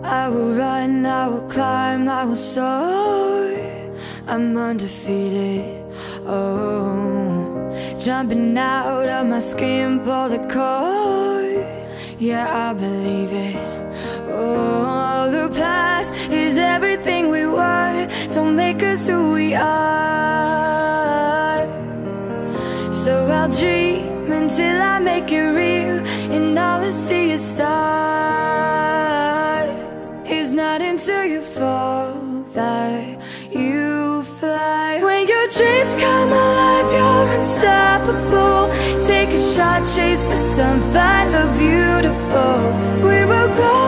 I will run, I will climb, I will soar. I'm undefeated, oh. Jumping out of my skin, pull the cord. Yeah, I believe it. Oh, the past is everything we were. Don't make us who we are. So I'll dream until I make it real, and all I see is stars. It's not until you fall that you fly. When your dreams come alive, you're unstoppable. Take a shot, chase the sun, find the beautiful. We will go